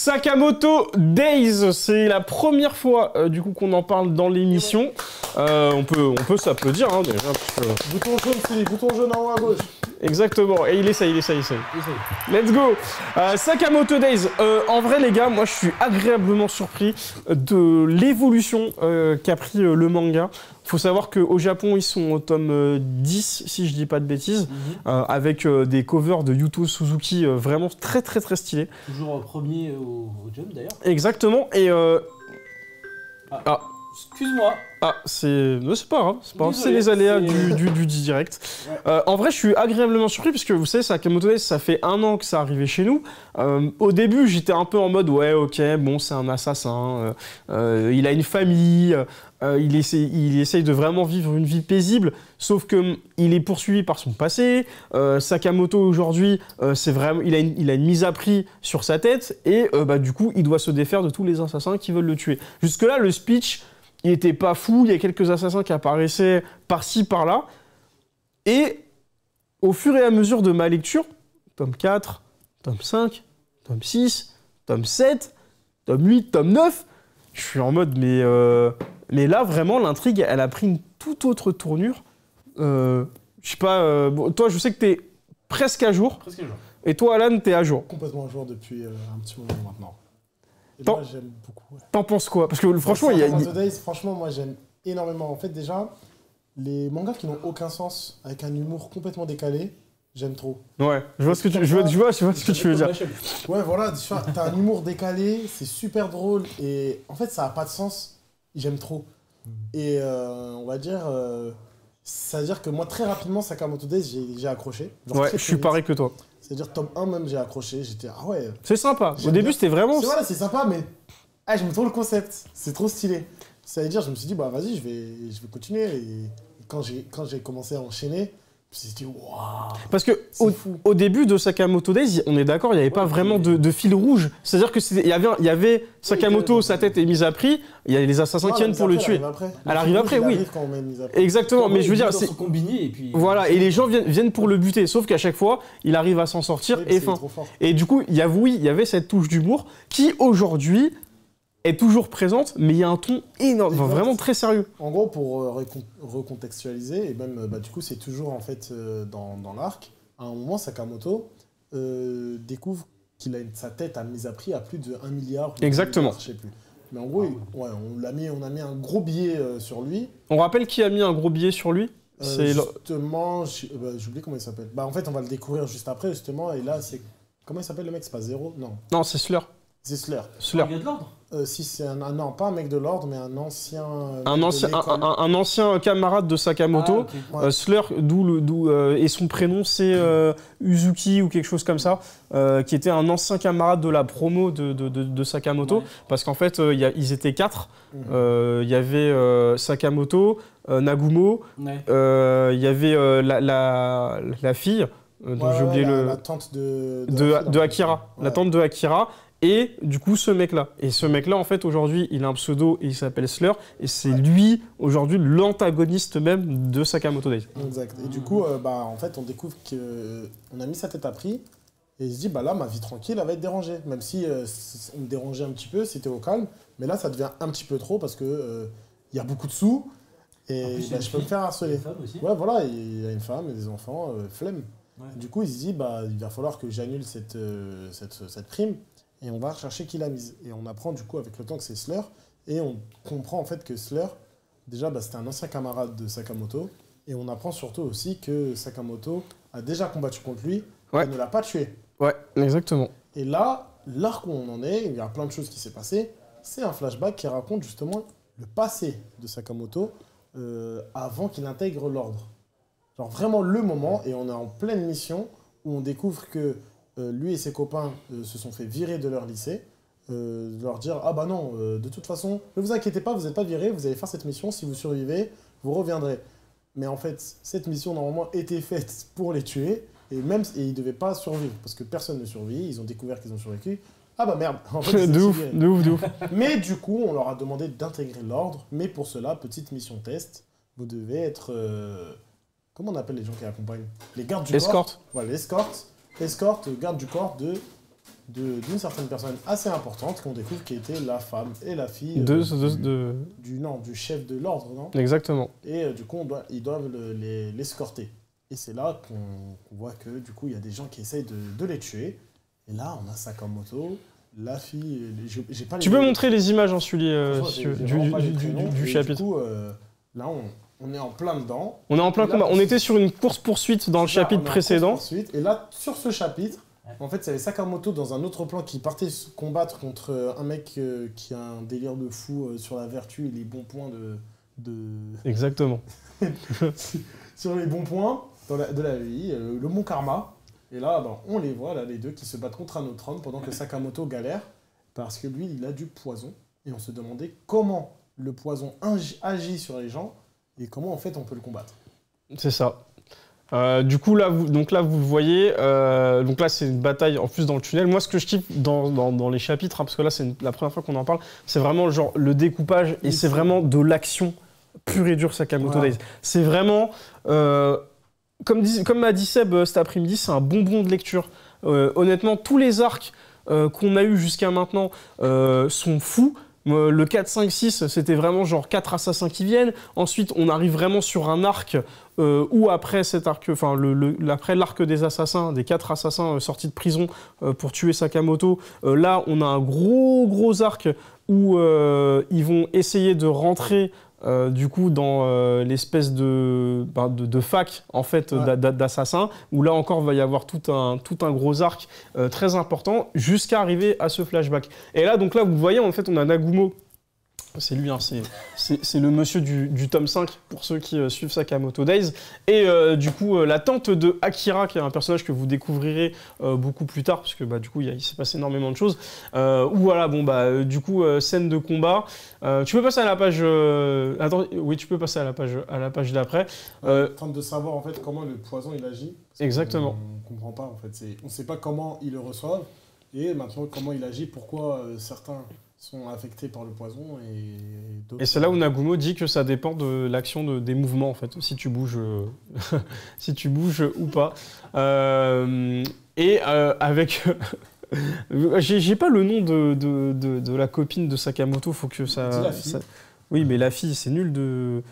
Sakamoto Days, c'est la première fois du coup qu'on en parle dans l'émission. On peut s'applaudir hein, déjà. Parce que... Bouton jaune, c'est les boutons jaunes en haut à gauche. Exactement, et il essaye. Let's go. Sakamoto Days, en vrai les gars, moi je suis agréablement surpris de l'évolution qu'a pris le manga. Faut savoir qu'au Japon, ils sont au tome 10, si je dis pas de bêtises, avec des covers de Yuto Suzuki vraiment très stylés. Toujours premier au Jump d'ailleurs. Exactement, et... Excuse-moi. C'est pas grave, c'est les aléas du direct. Ouais. En vrai, je suis agréablement surpris parce que vous savez, Sakamoto Days, ça fait 1 an que ça arrivait chez nous. Au début, j'étais un peu en mode ouais, ok, bon, c'est un assassin, il a une famille, il essaye de vraiment vivre une vie paisible, sauf que il est poursuivi par son passé. Sakamoto aujourd'hui, c'est vraiment, il a une mise à prix sur sa tête et du coup, il doit se défaire de tous les assassins qui veulent le tuer. Jusque là, le speech il était pas fou, il y a quelques assassins qui apparaissaient par-ci, par-là. Et au fur et à mesure de ma lecture, tome 4, tome 5, tome 6, tome 7, tome 8, tome 9, je suis en mode, mais là, vraiment, l'intrigue, elle a pris une toute autre tournure. Je sais pas, bon, toi, je sais que t'es presque à jour. Presque à jour. Et toi, Alan, t'es à jour. Complètement à jour depuis un petit moment maintenant. Et moi, j'aime beaucoup. Ouais. T'en penses quoi? Parce que franchement, il y a... Days, franchement, moi, j'aime énormément. En fait, déjà, les mangas qui n'ont aucun sens, avec un humour complètement décalé, j'aime trop. Ouais, je vois ce que tu veux dire. Ouais, voilà, tu vois, t'as un humour décalé, c'est super drôle, et en fait, ça n'a pas de sens. J'aime trop. Et on va dire... c'est-à-dire que moi, très rapidement, Sakamoto Days, j'ai accroché. Ouais, je suis pareil que toi. C'est-à-dire, tome 1 même, j'ai accroché. J'étais, ah ouais. C'est sympa. Au début, c'était vraiment... Voilà, c'est sympa, mais j'aime trop le concept. C'est trop stylé. C'est-à-dire, je me suis dit, bah vas-y, je vais continuer. Et quand j'ai commencé à enchaîner, je me suis dit, waouh. Parce que au début de Sakamoto Days, on est d'accord, il n'y avait pas vraiment de fil rouge. C'est-à-dire que il y avait Sakamoto, sa tête est mise à prix. Il y a les assassins qui viennent pour le tuer. Elle arrive après, oui. Exactement, mais je veux dire, c'est combiné et puis. Voilà, et les gens viennent pour le buter. Sauf qu'à chaque fois, il arrive à s'en sortir et du coup, il y avait cette touche d'humour qui aujourd'hui est toujours présente, mais il y a un ton énorme, vraiment très sérieux. En gros, pour recontextualiser, et même du coup, c'est toujours en fait dans l'arc, à un moment, Sakamoto découvre qu'il a sa tête à mise à prix à plus de 1 milliard. Exactement. Je sais plus. Mais en gros, on a mis un gros billet sur lui. On rappelle qui a mis un gros billet sur lui? Justement, j'oublie comment il s'appelle. En fait, on va le découvrir juste après, justement, et là, c'est... Comment il s'appelle le mec? C'est pas Zéro? Non. Non, c'est Slur. C'est Slur. Un gars de l'ordre? Si c'est non, pas un mec de l'ordre, mais un ancien... Un ancien camarade de Sakamoto. Ouais. Slur, et son prénom c'est Uzuki ou quelque chose comme ça, qui était un ancien camarade de la promo de Sakamoto. Ouais. Parce qu'en fait, ils étaient 4. Il y avait Sakamoto, Nagumo, il y avait la fille, dont j'ai oublié la tante de Akira. Ouais. La tante de Akira. Et du coup, ce mec-là. Et ce mec-là, en fait, aujourd'hui, il a un pseudo et il s'appelle Slur. Et c'est lui, aujourd'hui, l'antagoniste même de Sakamoto Days. Exact. Et du coup, en fait, on découvre qu'on a mis sa tête à prix. Et il se dit, là, ma vie tranquille, elle va être dérangée. Même si on me dérangeait un petit peu, c'était au calme. Mais là, ça devient un petit peu trop parce que y a beaucoup de sous. Et je peux me faire harceler. Ouais, voilà, il a une femme et des enfants, flemme. Ouais. Du coup, il se dit, il va falloir que j'annule cette prime. Et on va rechercher qui l'a mise. Et on apprend du coup avec le temps que c'est Slur. Et on comprend en fait que Slur, déjà c'était un ancien camarade de Sakamoto. Et on apprend surtout aussi que Sakamoto a déjà combattu contre lui et ne l'a pas tué. Ouais, exactement. Et là, l'arc où on en est, il y a plein de choses qui s'est passé. C'est un flashback qui raconte justement le passé de Sakamoto avant qu'il intègre l'ordre. Genre vraiment le moment, et on est en pleine mission où on découvre que lui et ses copains se sont fait virer de leur lycée, leur dire « Ah bah non, de toute façon, ne vous inquiétez pas, vous n'êtes pas virés, vous allez faire cette mission, si vous survivez, vous reviendrez. » Mais en fait, cette mission, normalement, était faite pour les tuer, et ils ne devaient pas survivre, parce que personne ne survit, ils ont découvert qu'ils ont survécu. Ah bah merde, en fait, de ouf. Mais du coup, on leur a demandé d'intégrer l'ordre, mais pour cela, petite mission test, vous devez être... comment on appelle les gens qui accompagnent? Les gardes du corps. Escorte. Voilà, l'escorte. Escorte, garde du corps d'une certaine personne assez importante qu'on découvre qui était la femme et la fille du chef de l'ordre, non? Exactement. Et du coup, ils doivent l'escorter. Et c'est là qu'on voit que du coup, il y a des gens qui essayent de les tuer. Et là, on a Sakamoto, la fille... j'ai pas Tu peux montrer les images, Sully, du chapitre. Du coup, là, on est en plein dedans. On est en plein combat. On était sur une course-poursuite dans le chapitre précédent. Et là, sur ce chapitre, en fait, il y avait Sakamoto dans un autre plan qui partait combattre contre un mec qui a un délire de fou sur la vertu et les bons points de... Exactement. Sur les bons points de la vie, le bon karma. Et là, on les voit, là, les deux qui se battent contre un autre homme pendant que Sakamoto galère parce que lui, il a du poison. Et on se demandait comment le poison agit sur les gens et comment, en fait, on peut le combattre. C'est ça. Du coup, là, vous le voyez. Donc là, c'est une bataille en plus dans le tunnel. Moi, ce que je kiffe dans les chapitres, parce que là, c'est la première fois qu'on en parle, c'est vraiment genre le découpage et c'est vraiment de l'action pure et dure Sakamoto Days. C'est vraiment, comme m'a dit Seb cet après-midi, c'est un bonbon de lecture. Honnêtement, tous les arcs qu'on a eu jusqu'à maintenant sont fous. Le 4, 5, 6, c'était vraiment genre 4 assassins qui viennent. Ensuite, on arrive vraiment sur un arc où après cet arc, enfin après l'arc des assassins, des 4 assassins sortis de prison pour tuer Sakamoto, là on a un gros arc où ils vont essayer de rentrer du coup dans l'espèce de fac en fait d'assassins, où là encore va y avoir tout un gros arc très important jusqu'à arriver à ce flashback. Et là donc là vous voyez en fait on a Nagumo. C'est lui, hein, c'est le monsieur du tome 5, pour ceux qui suivent Sakamoto Days. Et du coup, la tante de Akira, qui est un personnage que vous découvrirez beaucoup plus tard, parce que du coup, il s'est passé énormément de choses. Où voilà, du coup, scène de combat. Tu peux passer à la page... Attends, oui, tu peux passer à la page d'après. Tente de savoir, en fait, comment le poison, il agit. Exactement. On comprend pas, en fait. On sait pas comment ils le reçoivent, et maintenant, comment il agit, pourquoi certains... sont affectés par le poison et d'autres... Et c'est là où Nagumo dit que ça dépend de l'action des mouvements, en fait, si tu bouges, si tu bouges ou pas. Avec... J'ai pas le nom de la copine de Sakamoto, faut que ça... Dis la fille. Oui, mais la fille, c'est nul de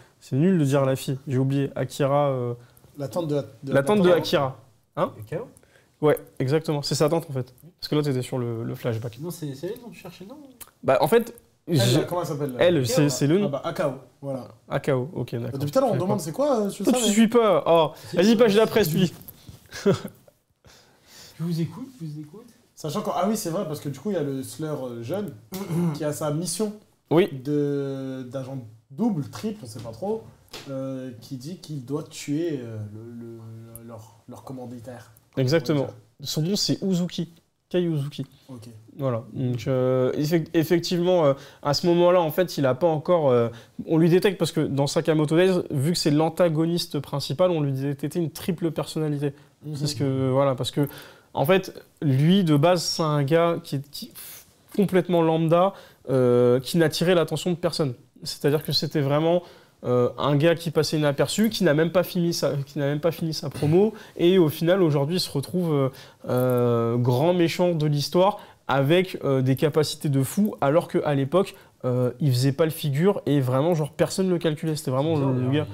dire la fille. J'ai oublié, Akira... La tante de la tante de Akira. Hein? Kao? Ouais, exactement, c'est sa tante, en fait. Parce que là, t'étais sur le flashback. Non, c'est elle dont tu cherchais, non? En fait... comment elle s'appelle? Elle, c'est le nom. Akao, voilà. Akao, ok, d'accord. Depuis tout à l'heure, on demande c'est quoi, tu suis pas. Oh, vas-y, page d'après, suis. Je vous écoute. Sachant que, ah oui, c'est vrai, parce que du coup, il y a le Slur jeune qui a sa mission d'agent double, triple, on sait pas trop, qui dit qu'il doit tuer leur commanditaire. Exactement. Son nom, c'est Uzuki. Kei Uzuki. Ok. Voilà. Donc, effectivement, à ce moment-là, en fait, il n'a pas encore... on lui détecte, parce que dans Sakamoto Days, vu que c'est l'antagoniste principal, on lui détectait une triple personnalité. C'est ce que... Voilà, parce que, en fait, lui, de base, c'est un gars qui est complètement lambda, qui n'attirait l'attention de personne. C'est-à-dire que c'était vraiment... un gars qui passait inaperçu, qui n'a même pas fini sa promo, et au final aujourd'hui il se retrouve grand méchant de l'histoire avec des capacités de fou, alors qu'à l'époque il faisait pas le figure et vraiment genre personne le calculait. C'était vraiment le gars.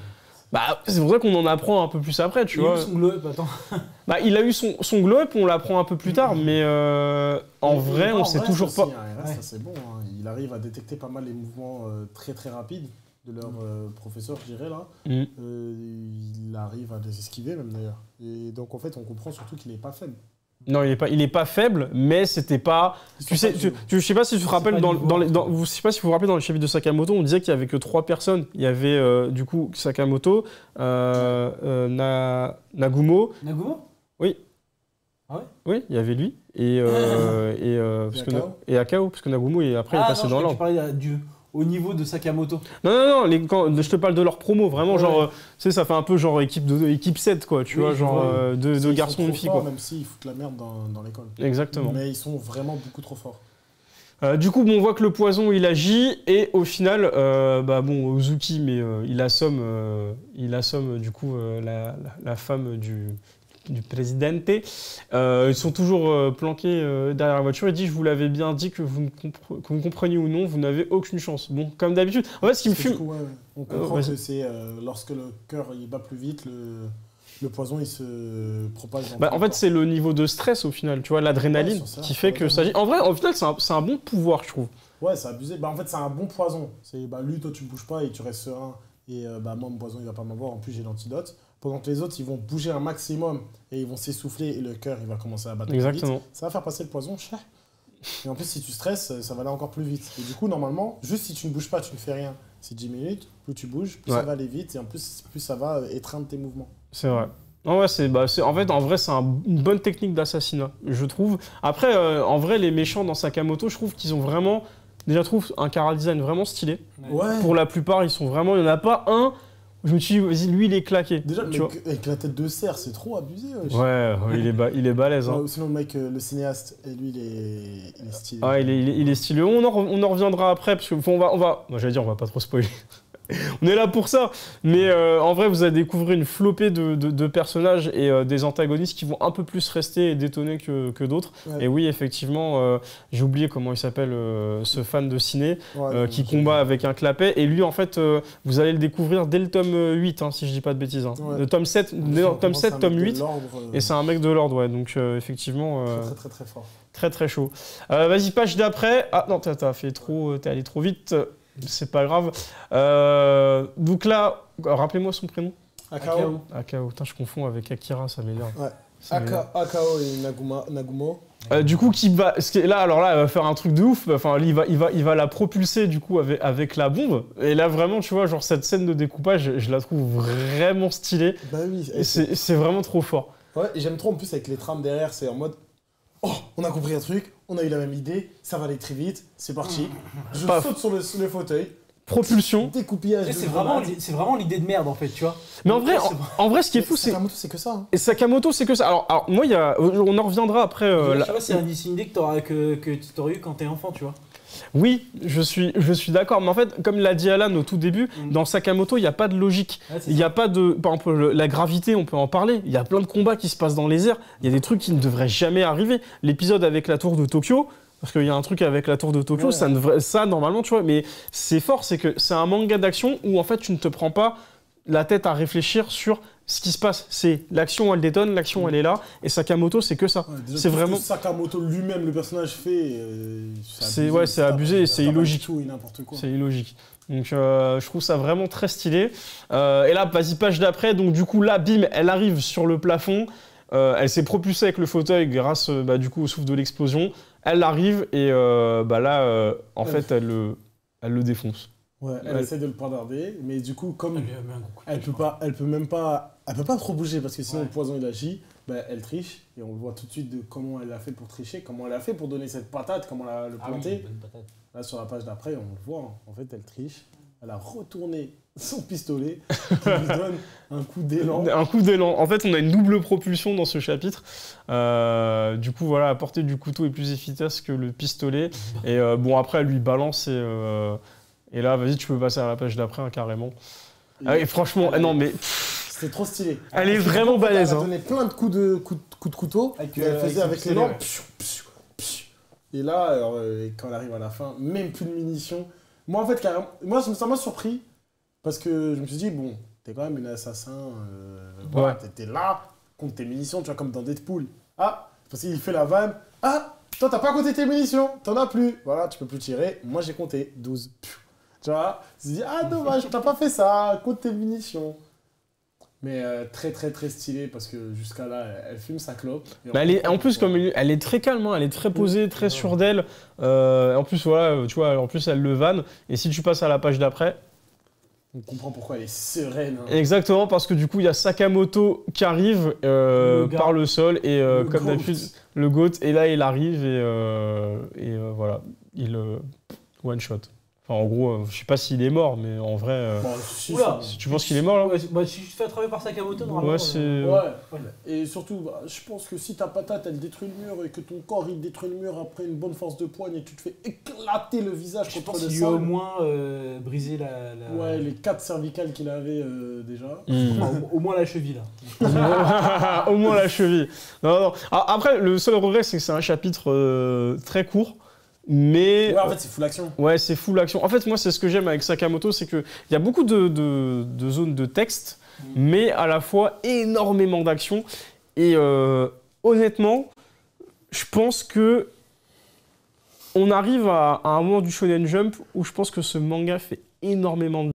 C'est pour ça qu'on en apprend un peu plus après, tu vois. Il a eu son glow-up, attends. Il a eu son glow-up, on l'apprend un peu plus tard, mais en vrai, on sait toujours pas. Ça c'est bon, hein. Il arrive à détecter pas mal les mouvements très très rapides de leur professeur, je dirais, là. Il arrive à les esquiver, même, d'ailleurs. Et donc, en fait, on comprend surtout qu'il n'est pas faible. Non, il est pas faible, mais c'était pas... je sais pas si tu te rappelles, je sais pas si vous vous rappelez dans le chapitre de Sakamoto, on disait qu'il y avait que 3 personnes. Il y avait, du coup, Sakamoto, Nagumo... Nagumo? Oui. Ah ouais? Oui, il y avait lui, et Akao, parce que Nagumo, après, il est passé dans l'ordre. Tu parlais au niveau de Sakamoto. Non, je te parle de leur promo, vraiment, genre, tu sais, ça fait un peu genre équipe 7, quoi, tu vois, genre deux garçons et une fille, quoi. Même s'ils foutent la merde dans l'école. Exactement. Mais ils sont vraiment beaucoup trop forts. Du coup, on voit que le poison, il agit, et au final, Uzuki, mais il assomme du coup la femme du Presidente. Ils sont toujours planqués derrière la voiture. Il dit, je vous l'avais bien dit que vous me compreniez ou non, vous n'avez aucune chance. Bon, comme d'habitude. En fait, ce qui me Parce que fume... du coup, ouais, on comprend que c'est lorsque le cœur il bat plus vite, le poison il se propage dans Bah, tout en le fait, corps. c'est le niveau de stress au final, tu vois, l'adrénaline Ouais, sur ça, qui fait que ouais. ça... En vrai, au final, c'est un bon pouvoir, je trouve. Ouais, c'est abusé. Bah, en fait, c'est un bon poison. Lui, toi, tu bouges pas et tu restes serein. Et moi, mon poison, il va pas m'avoir. En plus, j'ai l'antidote. Pendant que les autres, ils vont bouger un maximum et ils vont s'essouffler et le cœur, il va commencer à battre plus Exactement. vite. Ça va faire passer le poison. Et en plus, si tu stresses, ça va aller encore plus vite. Et du coup, normalement, juste si tu ne bouges pas, tu ne fais rien. C'est 10 minutes. Plus tu bouges, plus Ouais. ça va aller vite. Et en plus ça va étreindre tes mouvements. C'est vrai. Non, ouais, en fait, en vrai, c'est une bonne technique d'assassinat, je trouve. Après, en vrai, les méchants dans Sakamoto, je trouve qu'ils ont vraiment... Déjà, je trouve un chara design vraiment stylé. Ouais. Pour la plupart, ils sont vraiment... Il n'y en a pas un où je me suis dit, vas-y, lui, il est claqué. Déjà, le tu mec avec la tête de cerf, c'est trop abusé. Wesh. vois. Ouais, il est balèze. Hein. Ouais, sinon, le mec, le cinéaste, et lui, il est stylé. Ah, il est stylé. On en reviendra après, parce que moi, j'allais dire, on va pas trop spoiler. On est là pour ça. Mais en vrai, vous allez découvrir une flopée de personnages et des antagonistes qui vont un peu plus rester et détonner que d'autres. Ouais. Et oui, effectivement, j'ai oublié comment il s'appelle, ce fan de ciné, Ouais, qui j'ai- combat avec un clapet. Et lui, en fait, vous allez le découvrir dès le tome 8, hein, si je dis pas de bêtises. Hein. Ouais. Le tome 7, Vraiment, tome, c'est 7 un tome mec de 8. l'ordre, Et c'est un mec de l'ordre, ouais. Donc, effectivement, très, très, très fort. très très chaud. Vas-y, page d'après. Ah non, t'es allé trop vite. C'est pas grave. Donc là, rappelez-moi son prénom. Akao. Akao. Putain, je confonds avec Akira, ça m'énerve. Ouais. Ça m'énerve. Akao et Nagumo. Du coup, alors là, elle va faire un truc de ouf. Enfin, il va la propulser du coup avec la bombe. Et là, vraiment, tu vois, genre cette scène de découpage, je la trouve vraiment stylée. Bah oui. Et c'est vraiment trop fort. Ouais, et j'aime trop en plus avec les trames derrière, c'est en mode oh, on a compris un truc, on a eu la même idée, ça va aller très vite, c'est parti. Je Paf. saute sur le fauteuil, Propulsion. découpillage. Et de c'est vraiment, grenades. c'est vraiment l'idée de merde en fait, tu vois. Mais en vrai, C'est- en vrai, ce qui est Mais fou, c'est. Sakamoto, c'est que ça. Hein. Et Sakamoto, c'est que ça. Alors moi, on en reviendra après. je la- sais pas, c'est une idée que tu t'aurais eu quand t'es enfant, tu vois. Oui, je suis d'accord. Mais en fait, comme l'a dit Alan au tout début, dans Sakamoto, il n'y a pas de logique. Ouais, c'est Il n'y ça. a pas de. Par exemple, la gravité, on peut en parler. Il y a plein de combats qui se passent dans les airs. Il y a des trucs qui ne devraient jamais arriver. L'épisode avec la tour de Tokyo. Parce qu'il y a un truc avec la tour de Tokyo, Ouais. ça normalement, tu vois, mais c'est fort, c'est que c'est un manga d'action où en fait tu ne te prends pas la tête à réfléchir sur ce qui se passe. C'est l'action, elle détonne, l'action, elle est là, et Sakamoto, c'est que ça. Ouais, déjà, C'est tout ce vraiment- que Sakamoto lui-même, le personnage fait. C'est abusé et c'est illogique. Tout et n'importe quoi. C'est illogique. Donc je trouve ça vraiment très stylé. Et là, vas-y, page d'après, donc du coup là, bim, elle arrive sur le plafond. Elle s'est propulsée avec le fauteuil grâce du coup au souffle de l'explosion. Elle arrive et en fait, elle le défonce. Ouais, elle Ouais. essaie de le poignarder, mais du coup, comme Elle lui a mis un gros coup de elle pied, peut je crois. pas, elle peut pas trop bouger parce que sinon Ouais. le poison il agit. Bah, elle triche et on voit tout de suite de comment elle a fait pour tricher, comment elle a fait pour donner cette patate, comment elle a le Ah oui, planter. bonne patate. Là sur la page d'après, on le voit. Hein. En fait, elle triche. Elle a retourné son pistolet qui lui donne un coup d'élan. Un coup d'élan. En fait, on a une double propulsion dans ce chapitre. Du coup, voilà, la portée du couteau est plus efficace que le pistolet. Et bon, après, elle lui balance et là, vas-y, tu peux passer à la page d'après, hein, carrément. Et franchement, non, mais C'était trop stylé. elle est Parce que vraiment en fait, balèze. Elle a hein. donné plein de coups de couteau. Avec, Et elle faisait avec son avec l'élan. pistolet, Et là, alors, quand elle arrive à la fin, même plus de munitions. Moi, en fait, carrément, moi, ça m'a surpris. Parce que je me suis dit, bon, t'es quand même une assassin. Voilà, t'étais là contre tes munitions, tu vois, comme dans Deadpool. Ah, parce qu'il fait la vanne. Ah, toi, t'as pas compté tes munitions, t'en as plus. Voilà, tu peux plus tirer. Moi, j'ai compté 12. Tu vois, je me suis dit, ah, dommage, t'as pas fait ça, compte tes munitions. Mais très, très, très stylé parce que jusqu'à là, elle fume sa clope. Et Mais elle est, en plus, comme elle est très calme, hein, elle est très posée, très sûre d'elle. En plus, voilà, tu vois, en plus, elle le vanne. Et si tu passes à la page d'après, on comprend pourquoi elle est sereine. Hein. exactement, parce que du coup, il y a Sakamoto qui arrive par le sol et Le comme goat. d'habitude, le GOAT. Et là, il arrive et voilà, il one shot. Enfin, en gros, je sais pas s'il est mort, mais en vrai... Bon, si, Oula. si. tu penses qu'il est mort, là? Ouais, bah, si tu te fais attraper par Sakamoto, normalement. Ouais, c'est... Ouais. Et surtout, bah, je pense que si ta patate elle détruit le mur et que ton corps il détruit le mur après une bonne force de poigne et que tu te fais éclater le visage Je contre pense le qu'il lui a au sol. moins brisé la. Ouais, les 4 cervicales qu'il avait déjà. Enfin, au moins la cheville là. Au moins la cheville. Non, non. Après, le seul regret, c'est que c'est un chapitre très court. Mais Ouais, en fait, c'est full action. ouais, c'est full action. En fait, moi, c'est ce que j'aime avec Sakamoto, c'est qu'il y a beaucoup de zones de texte, mais à la fois énormément d'action. Et honnêtement, je pense que on arrive à un moment du Shonen Jump où je pense que ce manga fait énormément de